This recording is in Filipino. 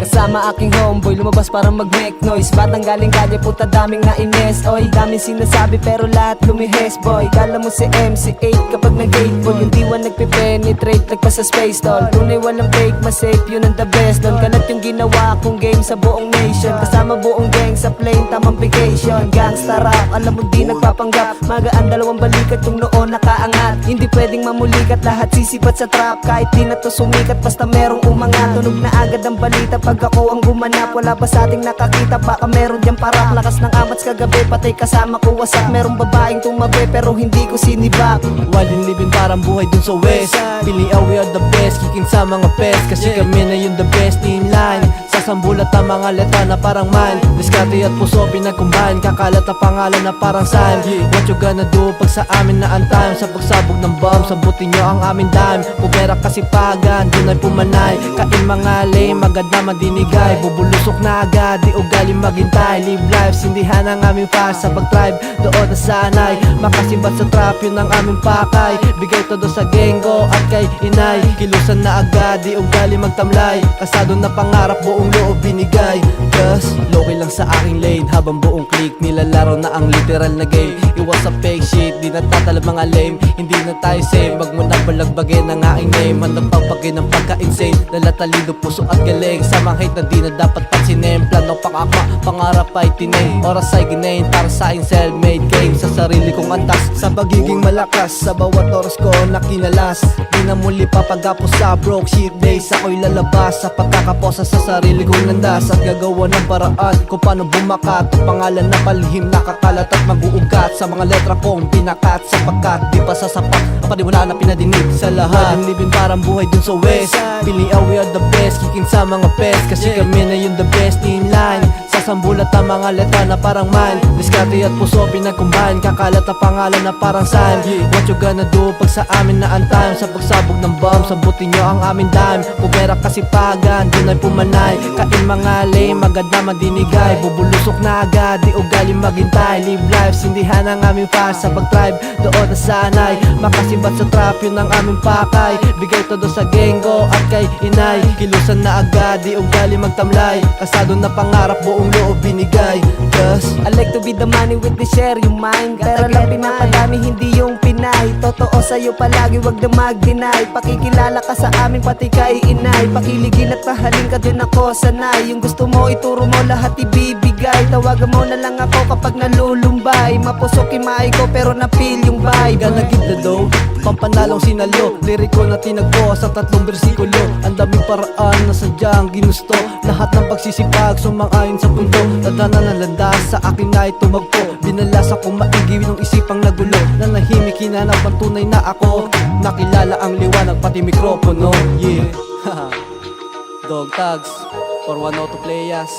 Kasama aking homeboy, lumabas para mag-make noise. Batang galing kalye, puta daming nainis. Oy, daming sinasabi pero lahat lumihes boy. Kala mo si MC8 kapag nag-8 ball. Yung diwan nagpe-penetrate, nagpa sa space doll. Tunay walang fake, mas safe, yun ang the best doon. Kalat yung ginawa kong game sa buong nation. Kasama buong gang sa plane, tamang vacation. Gangsta rap, alam mo di nagpapanggap. Magaan dalawang balikat kung noon nakaangat. Hindi pwedeng mamulikat, lahat sisipat sa trap. Kahit di na to sumikat, basta merong umangat. Tunog na agad ang balita pag ako ang gumanap. Wala pa sa ating nakakita, baka meron dyan parak. Lakas ng amats kagabi, patay kasama ko wasak. Merong babaeng tumabi pero hindi ko sinibak. Wild and living parang buhay dun sa west. Feeling we are the best, kicking sa mga pest. Kasi kami na yung the best in line. Sasambulat ang mga letra na parang man. Diskarte at puso pinag-combine. Kakalat ang pangalan na parang sign. What you gonna do pag sa amin na ang time? Sa pagsabog ng bomb, sabutin nyo ang aming dime. Pupera kasipagan, dun ay pumanay. Kain mga lame, agad na madinigay. Bubulusok na agad, di ugali maghintay. Live life, sindihan ang aming fast. Sa pag-tribe, doon na sanay. Makasibat sa trap, yun ang aming pakay. Bigay todo sa genggo at kay inay. Kilusan na agad, di ugali magtamlay. Kasado na pangarap, buong loob binigay. Just low-key lang sa aking lane. Habang buong click, nilalaro na ang literal na game. Iwas sa fake shit, di natatalab mga lame. Hindi na tayo same, wag mo na palagbagin ang aking name. Handang pagpagay ng pagka-insane. Dala talino, puso at galing. Sa mga hate na di na dapat pansinin. Plano pang-akma, pangarap ay tinayin. Oras ay ginayin para sa aking self-made game. Sa sarili kong antas, sa pagiging malakas. Sa bawat oras ko nakinalas. Di na muli papagapos sa broke shit days. Ako'y lalabas sa pagkakaposa sa sarili kong landas. At gagawa ng paraan kung paano bumakat. Ang pangalan na palihim, nakakalat at mag-uugat. Sa mga letra kong binakat. Sapagkat di pa sasapat ang paniwala na pinadinig sa lahat. Wild living parang buhay dun sa west. Feeling we are the best, kicking sa mga pest. Kasi kami na yung the best in line. Sasambulat ang mga letra na parang man. Diskarte at puso pinag-combine. Kakalat ang pangalan na parang sign. What you gonna do pag sa amin na ang time? Sa pagsabog ng bomb, sabutin nyo ang aming dime. Pupera kasipagan, dun ay pumanay. Kain mga lame, agad na madinigay. Bubulusok na agad, di ugali maghintay. Live life, sindihan ang aming fast. Sa pag-tribe, doon na sanay. Makasibat sa trap, yun ang aming pakay. Bigay todo sa genggo at kay inay. Kilusan na agad, di ugali magtamlay. Kasado na pangarap, buong loob binigay. Just I like to be the money with the share yung mind. Pero lang pinapadami, hindi yung pinay. Totoo sa'yo palagi, wag na mag-deny. Pakikilala ka sa amin, pati kay inay. Pakiligin at pahalin ka din ako sanay. Yung gusto mo, ituro mo, lahat ibibigay. Tawagan mo na lang ako kapag nalulumbay. Mapusok imay ko pero na-feel yung vibe. Gana give the low, pampanalong sinalo. Liriko na tinagpo sa 3 bersikulo. Ang daming paraan na sadyang ginusto. Lahat ng pagsisipag sumang-ayon sa pundo. Tadhana ng landas sa akin na tumagpo. Binalasa kong maigi ng isipang nagulo. Nanahimik hinanap ang tunay na ako. Nakilala ang liwanag pati mikropono. Yeah. Dog tags for 102 players.